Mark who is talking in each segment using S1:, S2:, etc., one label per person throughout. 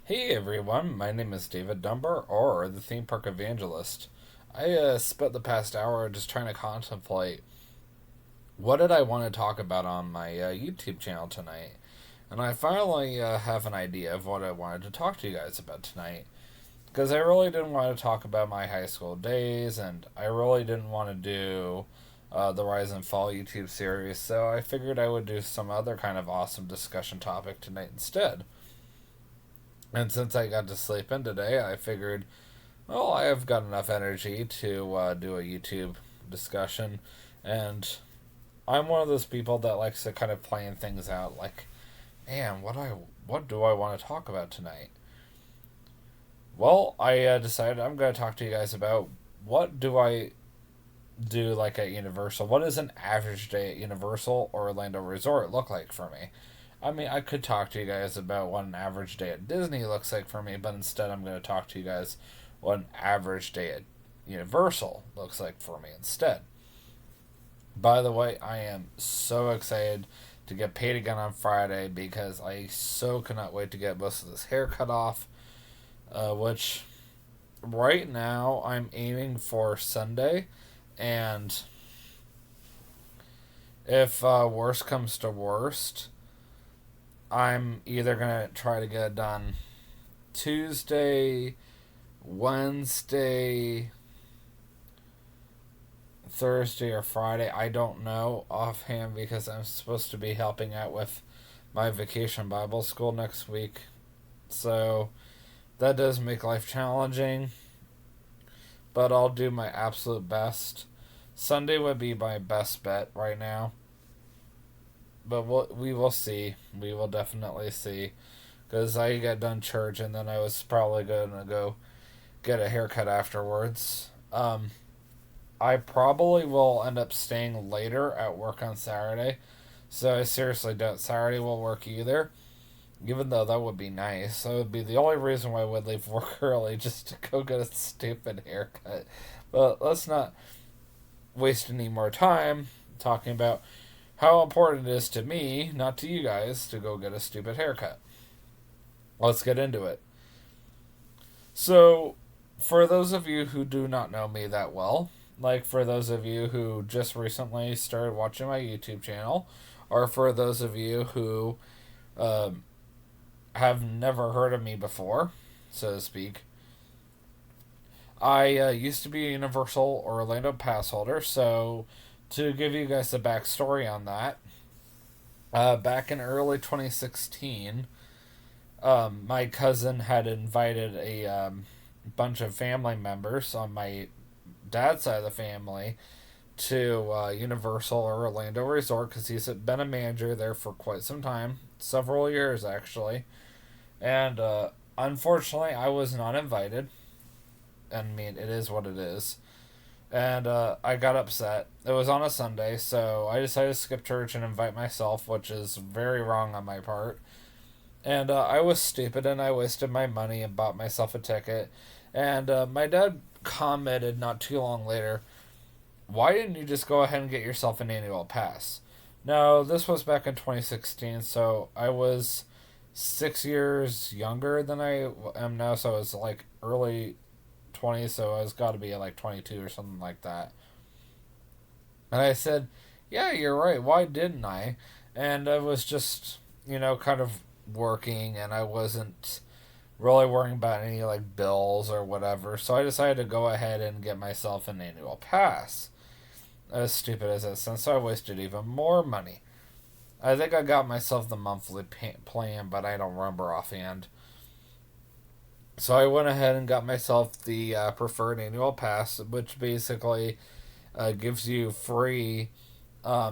S1: Hey everyone, my name is David Dunbar, or the Theme Park Evangelist. I spent the past hour just trying to contemplate what did I want to talk about on my YouTube channel tonight, and I finally have an idea of what I wanted to talk to you guys about tonight. Because I really didn't want to talk about my high school days, and I really didn't want to do the Rise and Fall YouTube series, so I figured I would do some other kind of awesome discussion topic tonight instead. And since I got to sleep in today, I figured, well, I have got enough energy to do a YouTube discussion. And I'm one of those people that likes to kind of plan things out. Like, man, what do I want to talk about tonight? Well, I decided I'm going to talk to you guys about what do I do like at Universal. What does an average day at Universal or Orlando Resort look like for me? I mean, I could talk to you guys about what an average day at Disney looks like for me, but instead I'm going to talk to you guys what an average day at Universal looks like for me instead. By the way, I am so excited to get paid again on Friday because I so cannot wait to get most of this hair cut off, which right now I'm aiming for Sunday. And if worst comes to worst, I'm either going to try to get it done Tuesday, Wednesday, Thursday, or Friday. I don't know offhand because I'm supposed to be helping out with my vacation Bible school next week. So that does make life challenging, but I'll do my absolute best. Sunday would be my best bet right now, but we will see. We will definitely see. Because I got done church and then I was probably going to go get a haircut afterwards. I probably will end up staying later at work on Saturday. So I seriously doubt Saturday will work either. Even though that would be nice. That would be the only reason why I would leave work early, just to go get a stupid haircut. But let's not waste any more time talking about how important it is to me, not to you guys, to go get a stupid haircut. Let's get into it. So, for those of you who do not know me that well, like for those of you who just recently started watching my YouTube channel, or for those of you who um, have never heard of me before, so to speak, I used to be a Universal Orlando pass holder. So, to give you guys a backstory on that, back in early 2016, my cousin had invited a bunch of family members on my dad's side of the family to Universal Orlando Resort because he's been a manager there for quite some time, several years actually. And unfortunately, I was not invited. I mean, it is what it is. And I got upset. It was on a Sunday, so I decided to skip church and invite myself, which is very wrong on my part. And I was stupid and I wasted my money and bought myself a ticket. And my dad commented not too long later, why didn't you just go ahead and get yourself an annual pass? No, this was back in 2016, so I was 6 years younger than I am now, so I was like early 20s, so I was got to be like 22 or something like that. And I said, yeah, you're right, why didn't I? And I was just, kind of working and I wasn't really worrying about any like bills or whatever. So I decided to go ahead and get myself an annual pass. As stupid as that sounds, so I wasted even more money. I think I got myself the monthly plan, but I don't remember offhand. So I went ahead and got myself the preferred annual pass, which basically gives you free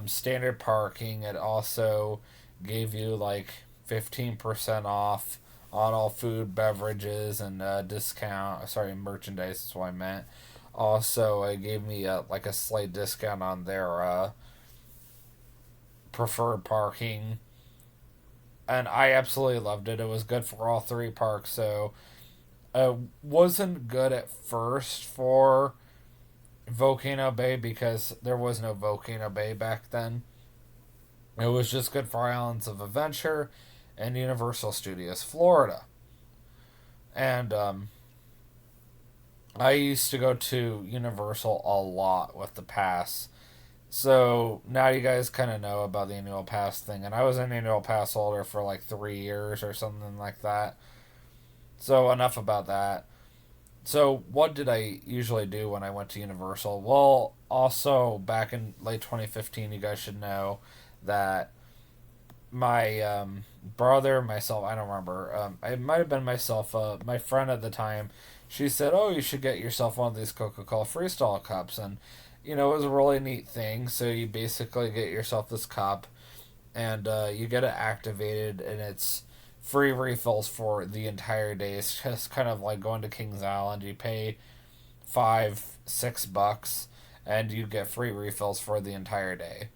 S1: standard parking. It also gave you like 15% off on all food, beverages, and discount. Sorry, merchandise is what I meant. Also, it gave me like a slight discount on their preferred parking, and I absolutely loved it. It was good for all three parks. So it wasn't good at first for Volcano Bay because there was no Volcano Bay back then. It was just good for Islands of Adventure and Universal Studios Florida. And I used to go to Universal a lot with the pass. So now you guys kind of know about the annual pass thing. And I was an annual pass holder for like 3 years or something like that. So enough about that. So what did I usually do when I went to Universal? Well, also back in late 2015, you guys should know that my brother, myself, I don't remember. It might have been myself. My friend at the time, she said, "Oh, you should get yourself one of these Coca-Cola Freestyle cups," and it was a really neat thing. So you basically get yourself this cup, and you get it activated, and it's free refills for the entire day. It's just kind of like going to Kings Island. You pay $5-6, and you get free refills for the entire day.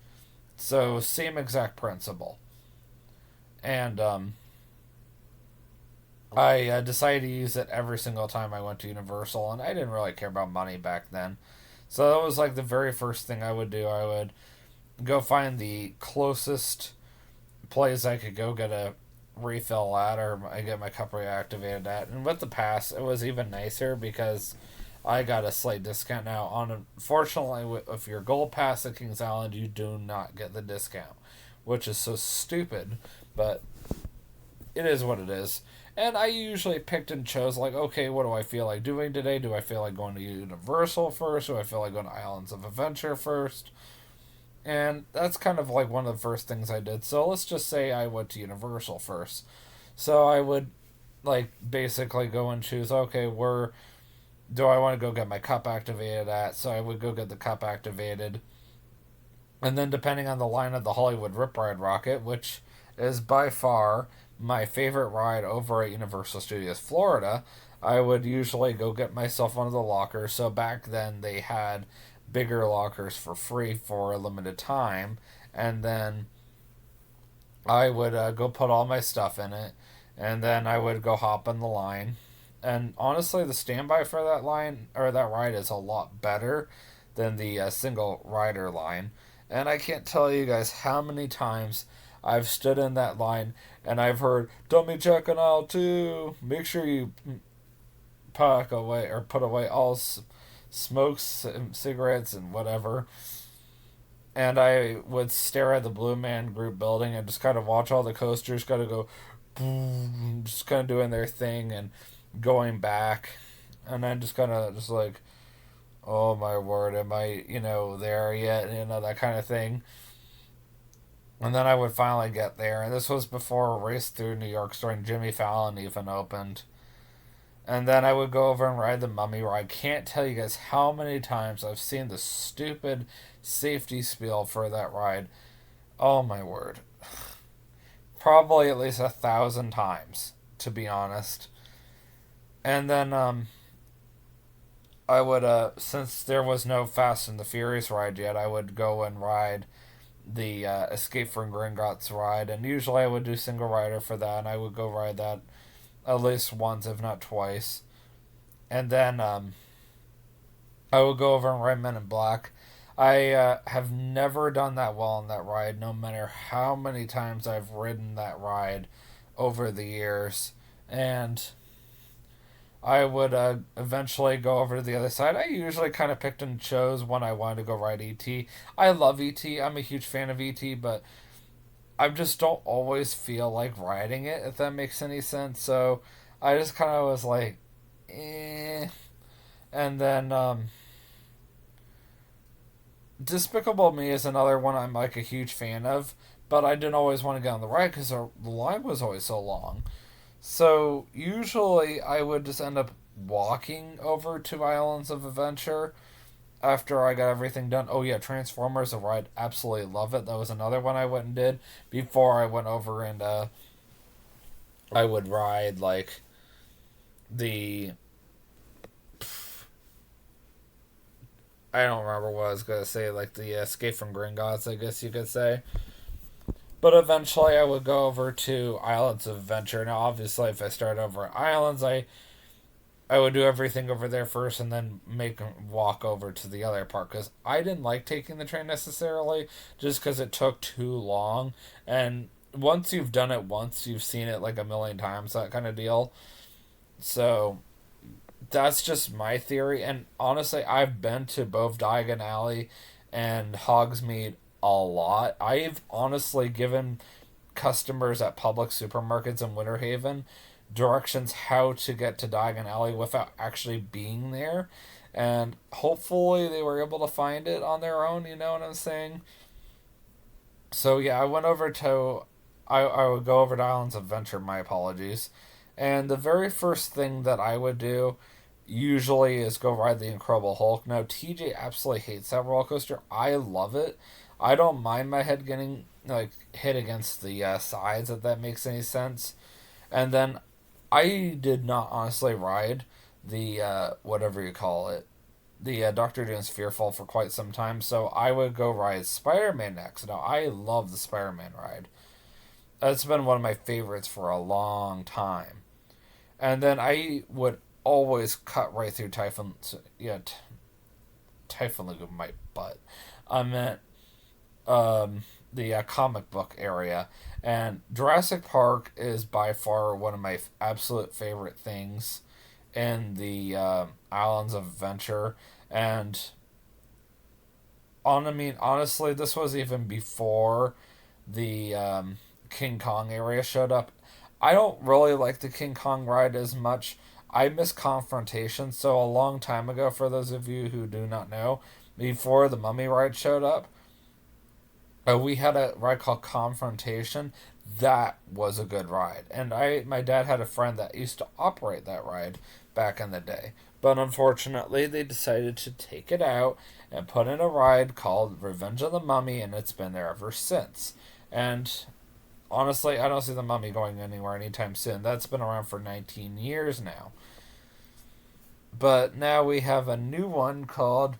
S1: So same exact principle. And I decided to use it every single time I went to Universal, and I didn't really care about money back then. So that was like the very first thing I would do. I would go find the closest place I could go get a refill at, or I get my cup reactivated at. And with the pass, it was even nicer because I got a slight discount now. Unfortunately, if you're Gold Pass at Kings Island, you do not get the discount, which is so stupid, but it is what it is. And I usually picked and chose, like, okay, what do I feel like doing today? Do I feel like going to Universal first? Do I feel like going to Islands of Adventure first? And that's kind of like one of the first things I did. So let's just say I went to Universal first. So I would, like, basically go and choose, okay, where do I want to go get my cup activated at? So I would go get the cup activated. And then depending on the line of the Hollywood Rip Ride Rocket, which is by far my favorite ride over at Universal Studios Florida, I would usually go get myself one of the lockers. So back then they had bigger lockers for free for a limited time, and then I would go put all my stuff in it, and then I would go hop in the line. And honestly, the standby for that line or that ride is a lot better than the single rider line. And I can't tell you guys how many times I've stood in that line and I've heard "Dummy check on aisle 2. Make sure you pack away or put away all smokes and cigarettes and whatever." And I would stare at the Blue Man Group building and just kind of watch all the coasters kind of go boom, just kind of doing their thing and going back. And then just kind of just like, oh my word, am I, there yet? That kind of thing. And then I would finally get there. And this was before a race through New York starring Jimmy Fallon even opened. And then I would go over and ride the Mummy ride. I can't tell you guys how many times I've seen the stupid safety spiel for that ride. Oh my word. Probably at least 1,000 times, to be honest. And then I would, since there was no Fast and the Furious ride yet, I would go and ride the Escape from Gringotts ride. And usually I would do single rider for that, and I would go ride that at least once, if not twice. And then I would go over and ride Men in Black. I have never done that well on that ride, no matter how many times I've ridden that ride over the years. And I would eventually go over to the other side. I usually kind of picked and chose when I wanted to go ride ET. I love ET. I'm a huge fan of ET, but I just don't always feel like riding it, if that makes any sense. So I just kind of was like, eh. And then Despicable Me is another one I'm like a huge fan of, but I didn't always want to get on the ride because the line was always so long. So usually I would just end up walking over to Islands of Adventure after I got everything done. Oh yeah, Transformers the ride, absolutely love it. That was another one I went and did before I went over and I would ride like the I don't remember what I was gonna say, like the Escape from Gringotts, I guess you could say. But eventually, I would go over to Islands of Adventure. Now, obviously, if I start over at Islands, I would do everything over there first, and then make a walk over to the other part because I didn't like taking the train necessarily, just because it took too long. And once you've done it once, you've seen it like a million times, that kind of deal. So that's just my theory. And honestly, I've been to both Diagon Alley and Hogsmeade a lot. I've honestly given customers at public supermarkets in Winter Haven directions how to get to Diagon Alley without actually being there. And hopefully they were able to find it on their own, you know what I'm saying? So yeah, I went over to I would go over to Islands Adventure, my apologies. And the very first thing that I would do usually is go ride the Incredible Hulk. Now TJ absolutely hates that roller coaster. I love it. I don't mind my head getting like hit against the sides if that makes any sense. And then I did not honestly ride the whatever you call it, the Doctor Doom's Fearfall for quite some time, so I would go ride Spider Man next. Now I love the Spider Man ride. It's been one of my favorites for a long time. And then I would always cut right through Typhon. Yeah, Typhon Lagoon, my butt. I meant the comic book area. And Jurassic Park is by far one of my absolute favorite things in the Islands of Adventure. And I mean, honestly, this was even before the King Kong area showed up. I don't really like the King Kong ride as much. I miss Confrontation. So a long time ago, for those of you who do not know, before the Mummy ride showed up, we had a ride called Confrontation. That was a good ride, and my dad had a friend that used to operate that ride back in the day. But unfortunately, they decided to take it out and put in a ride called Revenge of the Mummy, and it's been there ever since. And honestly, I don't see the Mummy going anywhere anytime soon. That's been around for 19 years now. But now we have a new one called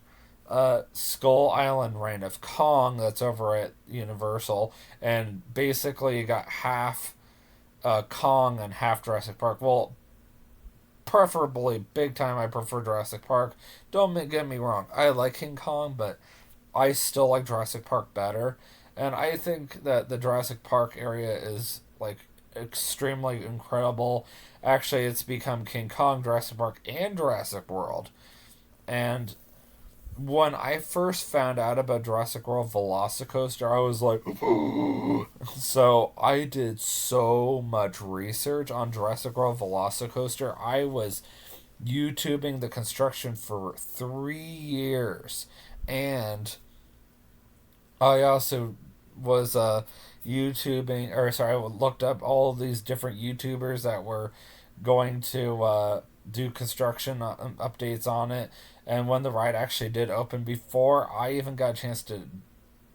S1: Skull Island Reign of Kong that's over at Universal, and basically you got half Kong and half Jurassic Park. Well, preferably big time. I prefer Jurassic Park. Don't get me wrong. I like King Kong, but I still like Jurassic Park better. And I think that the Jurassic Park area is like extremely incredible. Actually, it's become King Kong, Jurassic Park, and Jurassic World. And when I first found out about Jurassic World Velocicoaster, I was like, so I did so much research on Jurassic World Velocicoaster. I was YouTubing the construction for 3 years, and I also was YouTubing, or sorry, I looked up all of these different YouTubers that were going to do construction updates on it. And when the ride actually did open, before I even got a chance to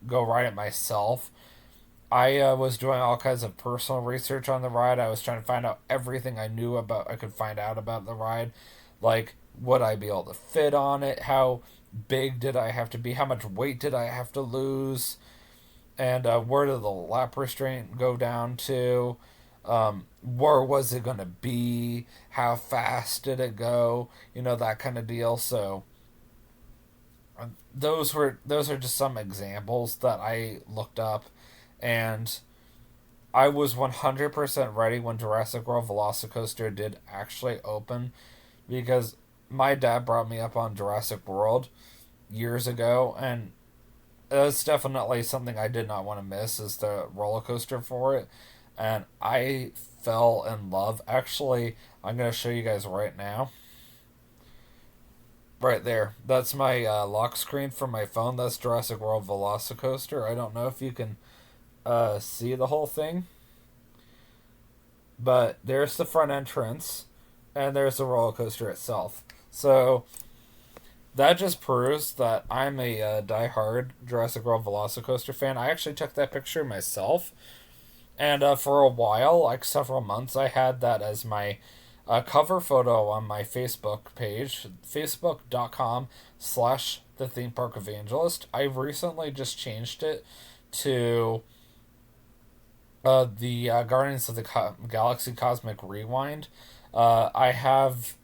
S1: go ride it myself, I was doing all kinds of personal research on the ride. I was trying to find out everything I could find out about the ride. Like, would I be able to fit on it? How big did I have to be? How much weight did I have to lose? And where did the lap restraint go down to? Where was it going to be? How fast did it go? You know, that kind of deal. So those are just some examples that I looked up, and I was 100% ready when Jurassic World Velocicoaster did actually open, because my dad brought me up on Jurassic World years ago, and it's definitely something I did not want to miss is the roller coaster for it, and I fell in love. Actually, I'm gonna show you guys right now. Right there. That's my lock screen for my phone. That's Jurassic World Velocicoaster. I don't know if you can see the whole thing, but there's the front entrance, and there's the roller coaster itself. So that just proves that I'm a die-hard Jurassic World Velocicoaster fan. I actually took that picture myself, and for a while, like several months, I had that as my cover photo on my Facebook page, facebook.com/ the theme park evangelist. I've recently just changed it to the Guardians of the Galaxy Cosmic Rewind. I have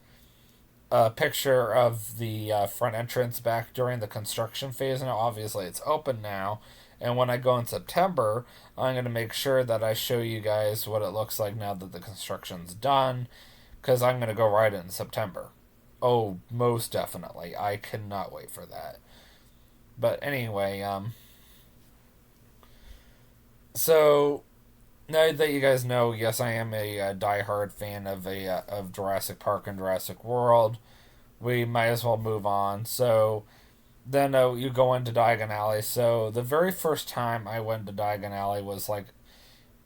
S1: a picture of the front entrance back during the construction phase. Now, obviously, it's open now. And when I go in September, I'm going to make sure that I show you guys what it looks like now that the construction's done. because I'm going to go ride it in September. Oh, most definitely. I cannot wait for that. But anyway, so now that you guys know, yes, I am a diehard fan of Jurassic Park and Jurassic World. We might as well move on. So then you go into Diagon Alley. So the very first time I went to Diagon Alley was like,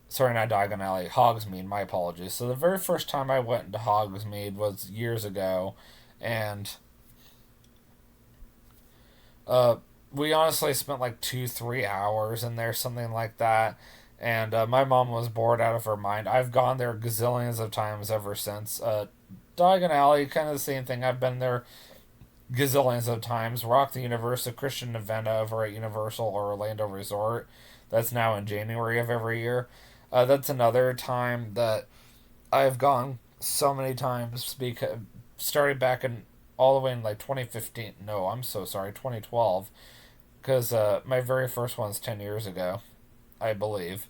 S1: sorry, not Diagon Alley, Hogsmeade. My apologies. So the very first time I went into Hogsmeade was years ago, and uh, we honestly spent like 2-3 hours in there, something like that. And my mom was bored out of her mind. I've gone there gazillions of times ever since. Diagon Alley, kind of the same thing. I've been there gazillions of times. Rock the Universe, a Christian event over at Universal Orlando Resort. That's now in January of every year. That's another time that I've gone so many times because started back in all the way in like 2015. No, I'm so sorry, 2012. Because my very first one's 10 years ago, I believe.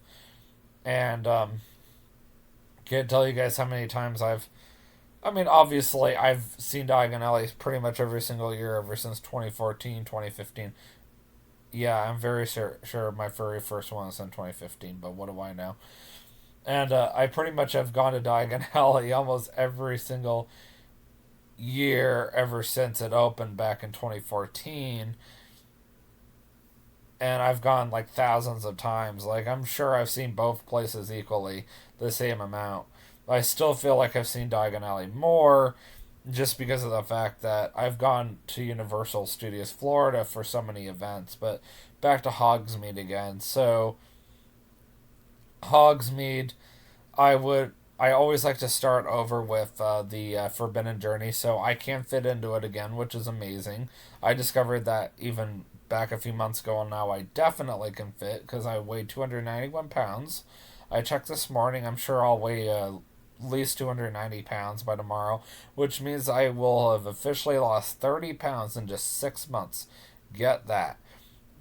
S1: And can't tell you guys how many times I mean, obviously, I've seen Diagon Alley pretty much every single year ever since 2014, 2015. Yeah, I'm very sure my very first one was in 2015, but what do I know? And I pretty much have gone to Diagon Alley almost every single year ever since it opened back in 2014. And I've gone like thousands of times. Like, I'm sure I've seen both places equally, the same amount. I still feel like I've seen Diagon Alley more just because of the fact that I've gone to Universal Studios Florida for so many events. But back to Hogsmeade again. So, Hogsmeade, I always like to start over with the Forbidden Journey, so I can fit into it again, which is amazing. I discovered that even back a few months ago, and now I definitely can fit because I weigh 291 pounds. I checked this morning. I'm sure I'll weigh at least 290 pounds by tomorrow, which means I will have officially lost 30 pounds in just 6 months. Get that.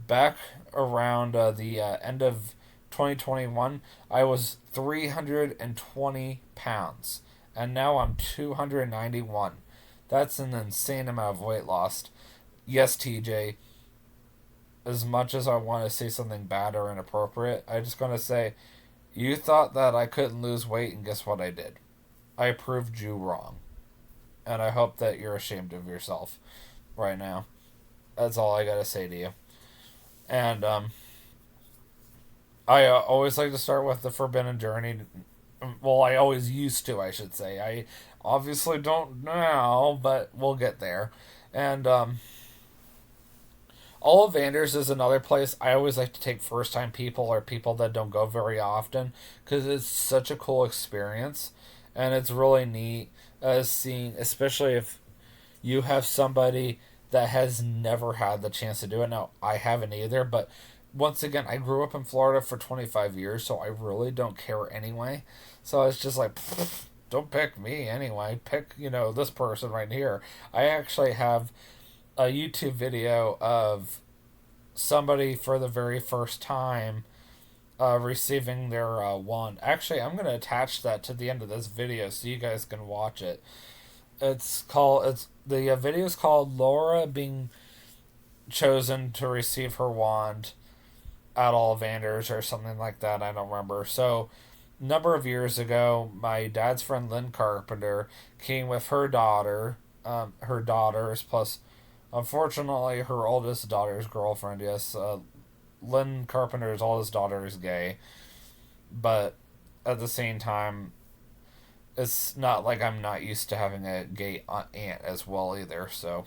S1: Back around the end of 2021, I was 320 pounds, and now I'm 291. That's an insane amount of weight lost. Yes, TJ, as much as I want to say something bad or inappropriate, I just going to say, you thought that I couldn't lose weight, and guess what I did? I proved you wrong. And I hope that you're ashamed of yourself right now. That's all I got to say to you. And I always like to start with the Forbidden Journey. Well, I always used to, I should say. I obviously don't now, but we'll get there. And Ollivanders is another place I always like to take first time people or people that don't go very often because it's such a cool experience. And it's really neat seeing, especially if you have somebody that has never had the chance to do it. Now, I haven't either, but once again, I grew up in Florida for 25 years, so I really don't care anyway. So it's just like, don't pick me anyway. Pick, this person right here. I actually have a YouTube video of somebody for the very first time receiving their wand. Actually, I'm going to attach that to the end of this video so you guys can watch it. The video is called Laura being chosen to receive her wand at Ollivanders or something like that. I don't remember. So, number of years ago, my dad's friend Lynn Carpenter came with her daughter, her daughters, plus, unfortunately, her oldest daughter's girlfriend. Yes, Lynn Carpenter's oldest daughter is gay, but at the same time, it's not like I'm not used to having a gay aunt as well either. So,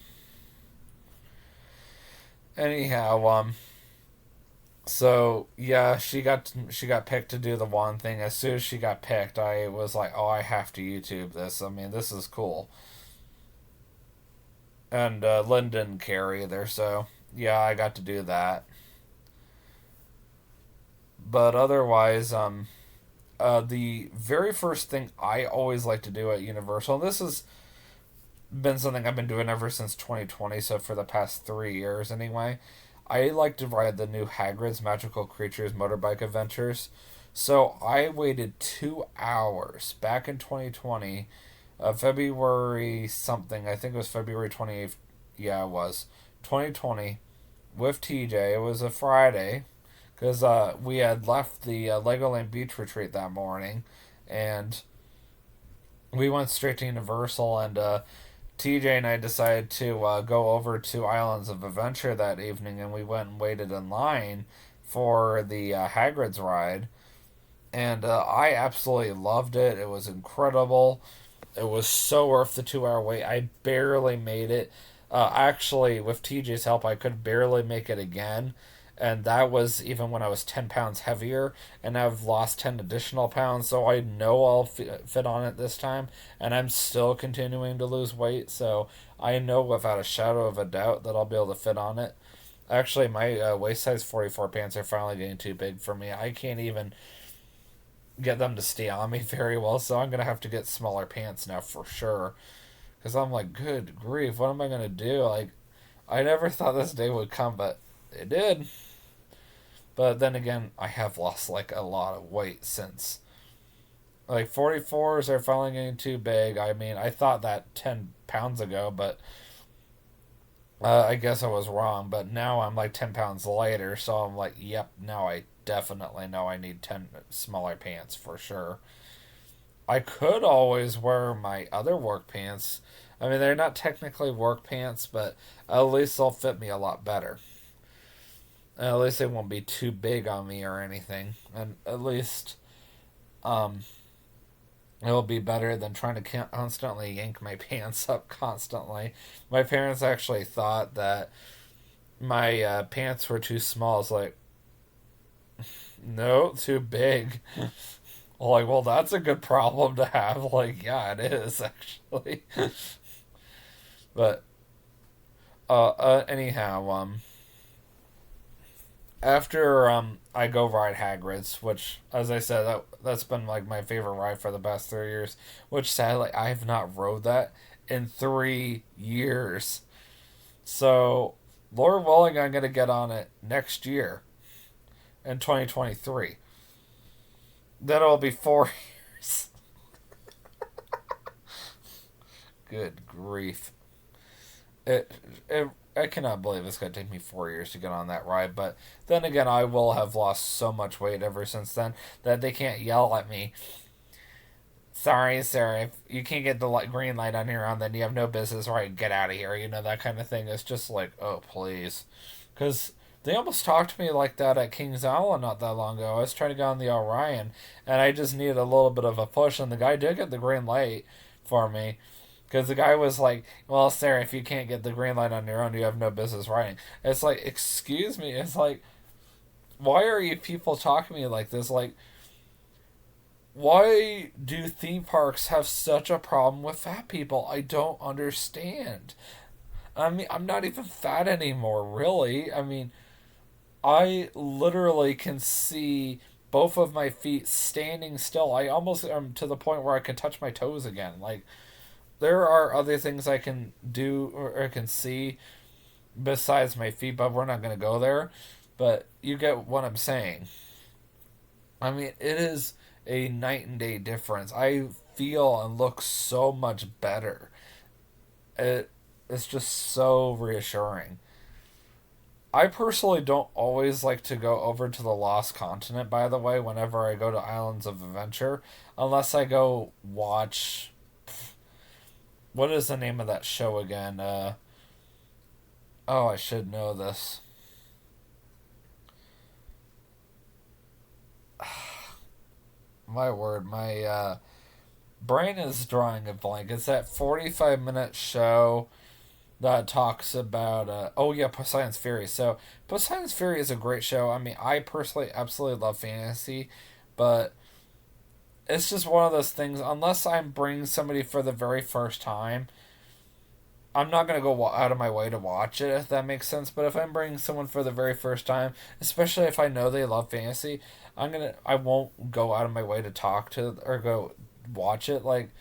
S1: anyhow, so yeah, she got picked to do the wand thing. As soon as she got picked, I was like, oh, I have to YouTube this. I mean, this is cool. And Lynn didn't care either, so yeah, I got to do that. But otherwise, the very first thing I always like to do at Universal, and this has been something I've been doing ever since 2020, so for the past 3 years anyway. I like to ride the new Hagrid's Magical Creatures Motorbike Adventures. So I waited 2 hours back in 2020 February something. I think it was February 28th. Yeah, it was 2020 with TJ. It was a Friday because we had left the Legoland Beach Retreat that morning, and we went straight to Universal. And TJ and I decided to go over to Islands of Adventure that evening, and we went and waited in line for the Hagrid's ride. And I absolutely loved it. It was incredible. It was so worth the 2 hour wait. I barely made it. Actually, with TJ's help, I could barely make it again. And that was even when I was 10 pounds heavier. And I've lost 10 additional pounds. So I know I'll fit on it this time. And I'm still continuing to lose weight. So I know without a shadow of a doubt that I'll be able to fit on it. Actually, my waist size 44 pants are finally getting too big for me. I can't even get them to stay on me very well, so I'm gonna have to get smaller pants now for sure. Because I'm like, good grief, what am I gonna do? Like, I never thought this day would come, but it did. But then again, I have lost like a lot of weight since. Like 44s are finally getting too big. I mean, I thought that 10 pounds ago, but I guess I was wrong. But now I'm like 10 pounds lighter, so I'm like, yep, now I definitely know I need 10 smaller pants for sure. I could always wear my other work pants. I mean, they're not technically work pants, but at least they'll fit me a lot better. And at least they won't be too big on me or anything. And at least um, it'll be better than trying to constantly yank my pants up constantly. My parents actually thought that my pants were too small. It's like, no, too big. Like, well, that's a good problem to have. Like, yeah, it is actually. But anyhow, after I go ride Hagrid's, which, as I said, that's been like my favorite ride for the past 3 years. Which sadly I have not rode that in 3 years. So, Lord willing, I'm gonna get on it next year in 2023. Then it'll be 4 years. Good grief! It, it I cannot believe it's gonna take me 4 years to get on that ride. But then again, I will have lost so much weight ever since then that they can't yell at me. Sorry, sir, if you can't get the green light on here on, then you have no business. Right, get out of here. You know that kind of thing. It's just like, oh please, because they almost talked to me like that at Kings Island not that long ago. I was trying to get on the Orion, and I just needed a little bit of a push, and the guy did get the green light for me. Because the guy was like, well, sir, if you can't get the green light on your own, you have no business riding. It's like, excuse me. It's like, why are you people talking to me like this? Like, why do theme parks have such a problem with fat people? I don't understand. I mean, I'm not even fat anymore, really. I mean, I literally can see both of my feet standing still. I almost am to the point where I can touch my toes again. Like, there are other things I can do or I can see besides my feet, but we're not going to go there. But you get what I'm saying. I mean, it is a night and day difference. I feel and look so much better. It it's just so reassuring. I personally don't always like to go over to the Lost Continent, by the way, whenever I go to Islands of Adventure, unless I go watch. What is the name of that show again? Oh, I should know this. My word, my brain is drawing a blank. It's that 45-minute show that talks about oh yeah, Poseidon's Fury. So Poseidon's Fury is a great show. I mean, I personally absolutely love fantasy, but it's just one of those things. Unless I'm bringing somebody for the very first time, I'm not gonna go out of my way to watch it, if that makes sense. But if I'm bringing someone for the very first time, especially if I know they love fantasy, I won't go out of my way to talk to or go watch it. Like,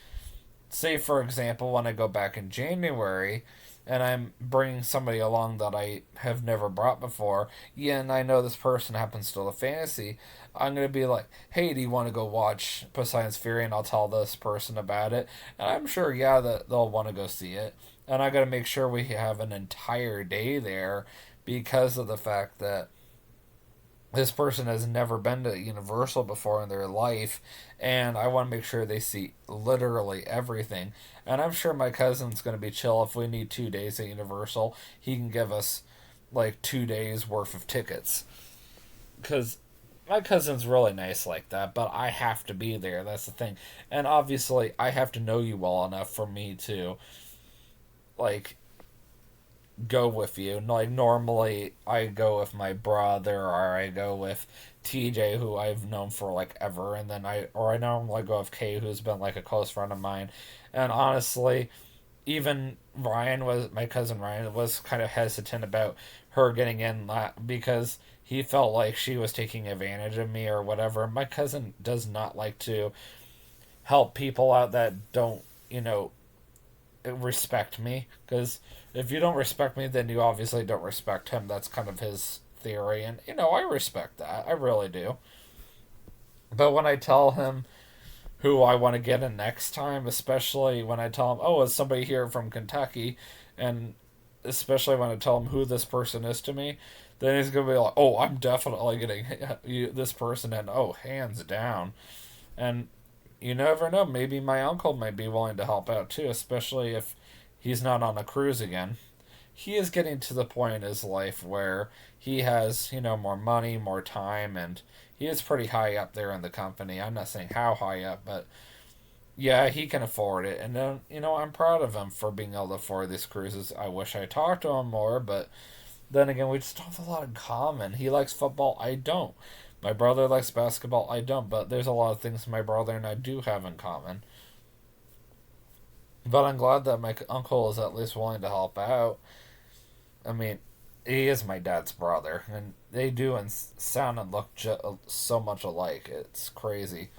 S1: say for example, when I go back in January and I'm bringing somebody along that I have never brought before, yeah, and I know this person happens to love fantasy, I'm gonna be like, hey, do you want to go watch Poseidon's Fury? And I'll tell this person about it, and I'm sure, yeah, that they'll want to go see it. And I gotta make sure we have an entire day there because of the fact that this person has never been to Universal before in their life, and I want to make sure they see literally everything. And I'm sure my cousin's going to be chill if we need 2 days at Universal. He can give us like 2 days worth of tickets. Because my cousin's really nice like that, but I have to be there. That's the thing. And obviously, I have to know you well enough for me to, like, go with you. Like normally I go with my brother or I go with TJ who I've known for like ever, and then I normally go with Kay who's been like a close friend of mine. And honestly, even Ryan was my cousin Ryan was kind of hesitant about her getting in because he felt like she was taking advantage of me or whatever. My cousin does not like to help people out that don't, respect me, because if you don't respect me, then you obviously don't respect him. That's kind of his theory, and I respect that. I really do. But when I tell him who I want to get in next time, especially when I tell him, oh, is somebody here from Kentucky, and especially when I tell him who this person is to me, then he's gonna be like, oh, I'm definitely getting this person in. Oh, hands down. And you never know. Maybe my uncle might be willing to help out too, especially if he's not on a cruise again. He is getting to the point in his life where he has, more money, more time, and he is pretty high up there in the company. I'm not saying how high up, but yeah, he can afford it. And then, I'm proud of him for being able to afford these cruises. I wish I talked to him more, but then again, we just don't have a lot in common. He likes football, I don't. My brother likes basketball, I don't, but there's a lot of things my brother and I do have in common. But I'm glad that my uncle is at least willing to help out. I mean, he is my dad's brother, and they do and sound and look so much alike. It's crazy.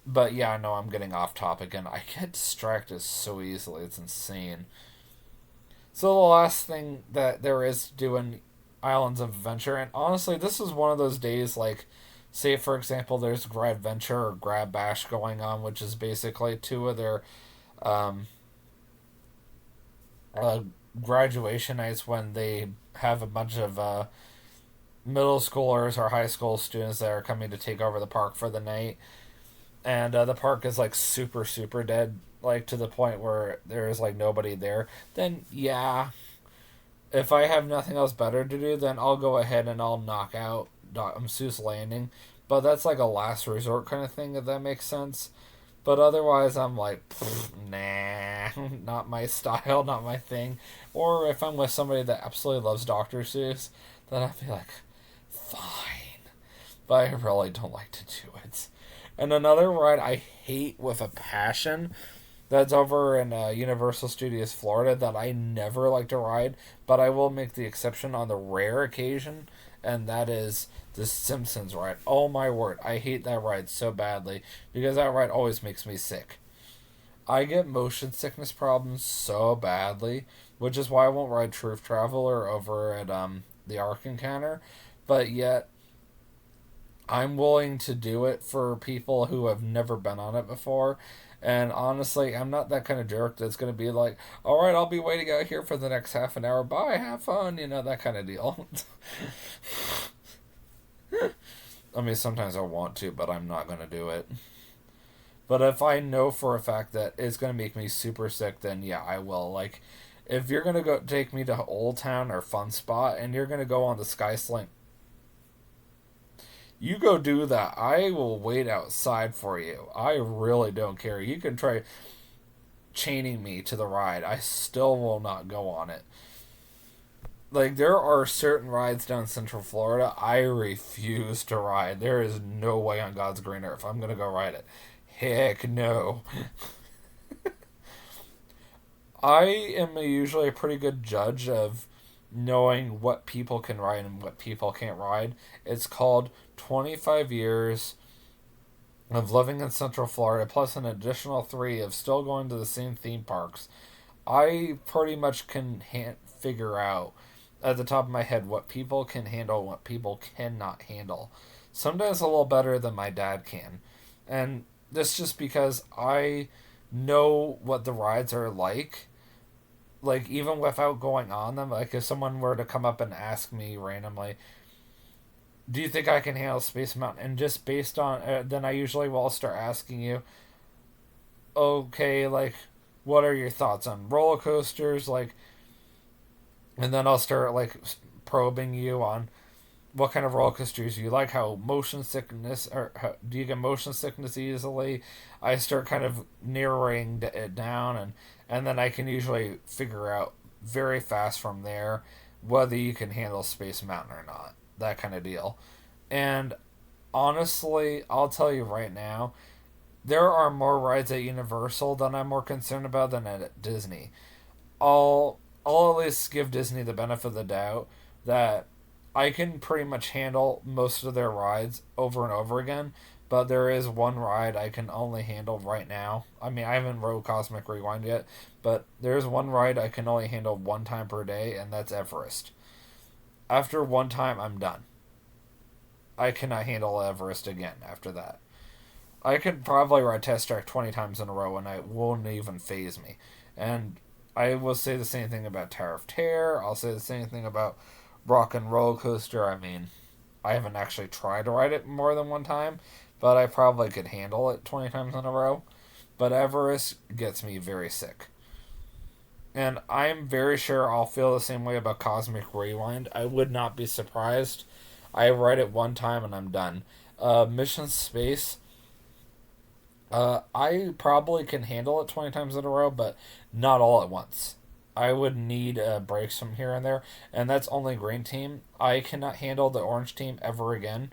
S1: But yeah, I know I'm getting off topic, and I get distracted so easily. It's insane. So the last thing that there is to do in Islands of Adventure, and honestly, this is one of those days like, say for example, there's Grad Venture or Grad Bash going on, which is basically two of their um, uh, graduation nights when they have a bunch of middle schoolers or high school students that are coming to take over the park for the night. And the park is like super, super dead, like to the point where there is like nobody there. Then, yeah, if I have nothing else better to do, then I'll go ahead and I'll knock out Seuss Landing. But that's like a last resort kind of thing, if that makes sense. But otherwise, I'm like, nah, not my style, not my thing. Or if I'm with somebody that absolutely loves Dr. Seuss, then I'd be like, fine. But I really don't like to do it. And another ride I hate with a passion that's over in Universal Studios Florida that I never like to ride, but I will make the exception on the rare occasion, and that is the Simpsons ride. Oh my word, I hate that ride so badly because that ride always makes me sick. I get motion sickness problems so badly, which is why I won't ride Truth Traveler over at the Ark Encounter, but yet I'm willing to do it for people who have never been on it before. And honestly, I'm not that kind of jerk that's going to be like, all right, I'll be waiting out here for the next half an hour. Bye, have fun, that kind of deal. I mean, sometimes I want to, but I'm not going to do it. But if I know for a fact that it's going to make me super sick, then yeah, I will. Like, if you're going to go take me to Old Town or Fun Spot and you're going to go on the Skyslant, you go do that. I will wait outside for you. I really don't care. You can try chaining me to the ride. I still will not go on it. Like, there are certain rides down Central Florida I refuse to ride. There is no way on God's green earth I'm going to go ride it. Heck no. I am usually a pretty good judge of knowing what people can ride and what people can't ride. It's called 25 years of living in Central Florida, plus an additional 3 of still going to the same theme parks, I pretty much can figure out at the top of my head what people can handle and what people cannot handle. Sometimes a little better than my dad can. And this just because I know what the rides are like. Like, even without going on them, like, if someone were to come up and ask me randomly, do you think I can handle Space Mountain? And just based on, then I usually will start asking you, okay, like, what are your thoughts on roller coasters? Like, and then I'll start, like, probing you on what kind of roller coasters you like, how motion sickness, or how, do you get motion sickness easily? I start kind of narrowing it down, and then I can usually figure out very fast from there whether you can handle Space Mountain or not. That kind of deal. And honestly, I'll tell you right now, there are more rides at Universal than I'm more concerned about than at Disney. I'll at least give Disney the benefit of the doubt that I can pretty much handle most of their rides over and over again, but there is one ride I can only handle right now. I mean, I haven't rode Cosmic Rewind yet, but there is one ride I can only handle one time per day, and that's Everest. After one time, I'm done. I cannot handle Everest again after that. I could probably ride Test Track 20 times in a row and it won't even phase me. And I will say the same thing about Tower of Terror. I'll say the same thing about Rock and Roller Coaster. I mean, I haven't actually tried to ride it more than one time, but I probably could handle it 20 times in a row. But Everest gets me very sick. And I'm very sure I'll feel the same way about Cosmic Rewind. I would not be surprised. I ride it one time and I'm done. Mission Space, I probably can handle it 20 times in a row, but not all at once. I would need breaks from here and there, and that's only green team. I cannot handle the orange team ever again.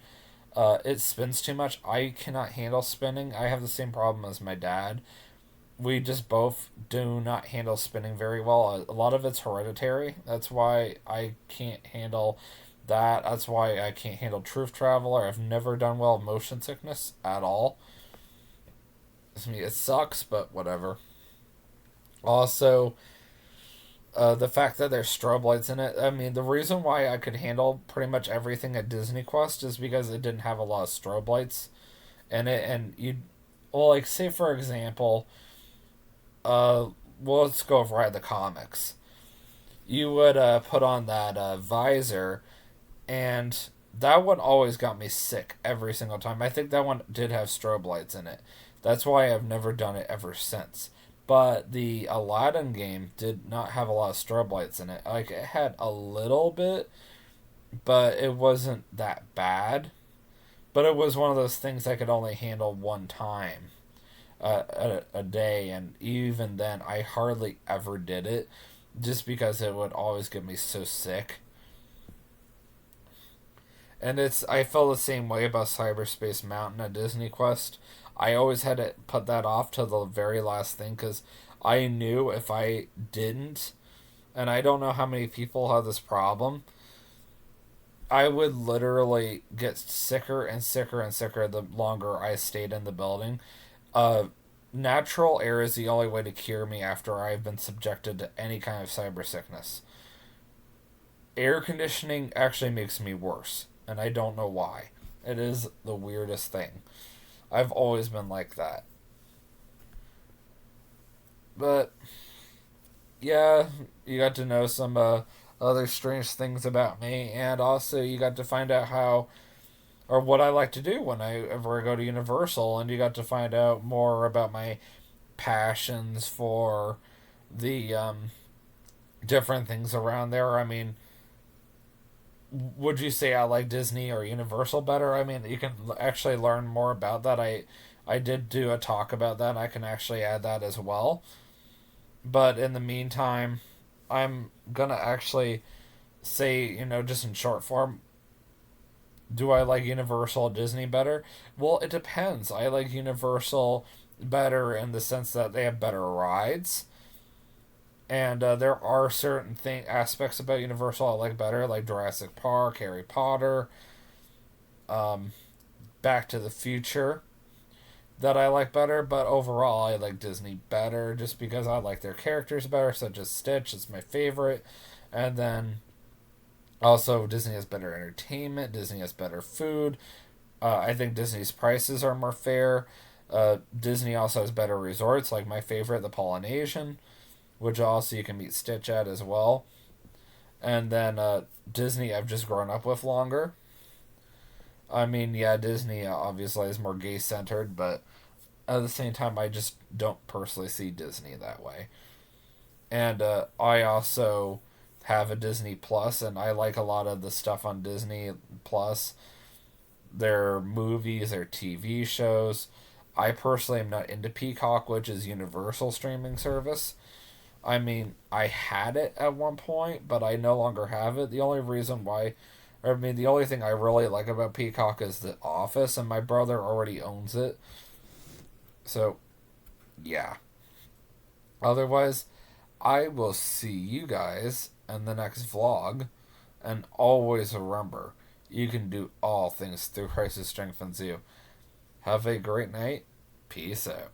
S1: It spins too much. I cannot handle spinning. I have the same problem as my dad. We just both do not handle spinning very well. A lot of it's hereditary. That's why I can't handle that. That's why I can't handle Truth Traveler. I've never done well with motion sickness at all. I mean, it sucks, but whatever. Also, the fact that there's strobe lights in it. I mean, the reason why I could handle pretty much everything at Disney Quest is because it didn't have a lot of strobe lights in it, and you, well, like say for example, well, let's go with Ride the Comics. You would put on that visor, and that one always got me sick every single time. I think that one did have strobe lights in it. That's why I've never done it ever since. But the Aladdin game did not have a lot of strobe lights in it. Like, it had a little bit, but it wasn't that bad. But it was one of those things I could only handle one time a day, and even then, I hardly ever did it just because it would always get me so sick. And I felt the same way about Cyberspace Mountain at Disney Quest. I always had to put that off to the very last thing because I knew if I didn't, and I don't know how many people have this problem, I would literally get sicker and sicker and sicker the longer I stayed in the building. Uh, Natural air is the only way to cure me after I've been subjected to any kind of cyber sickness. Air conditioning actually makes me worse, and I don't know why. It is the weirdest thing. I've always been like that. But yeah, you got to know some other strange things about me, and also you got to find out how or what I like to do when I ever go to Universal, and you got to find out more about my passions for the different things around there. I mean, would you say I like Disney or Universal better? I mean, you can actually learn more about that. I did do a talk about that. I can actually add that as well. But in the meantime, I'm gonna actually say, just in short form, do I like Universal or Disney better? Well, it depends. I like Universal better in the sense that they have better rides, and there are certain aspects about Universal I like better, like Jurassic Park, Harry Potter, um, Back to the Future. that I like better, but overall I like Disney better just because I like their characters better, such as Stitch is my favorite. And then also Disney has better entertainment, Disney has better food. I think Disney's prices are more fair. Disney also has better resorts, like my favorite, the Polynesian, which also you can meet Stitch at as well. And then Disney, I've just grown up with longer. I mean, yeah, Disney obviously is more gay centered, but at the same time, I just don't personally see Disney that way. And I also have a Disney Plus, and I like a lot of the stuff on Disney Plus. Their movies, their TV shows. I personally am not into Peacock, which is Universal streaming service. I mean, I had it at one point, but I no longer have it. The only reason why, I mean, the only thing I really like about Peacock is The Office, and my brother already owns it. So, yeah. Otherwise, I will see you guys in the next vlog, and always remember, you can do all things through Christ who strengthens you. Have a great night. Peace out.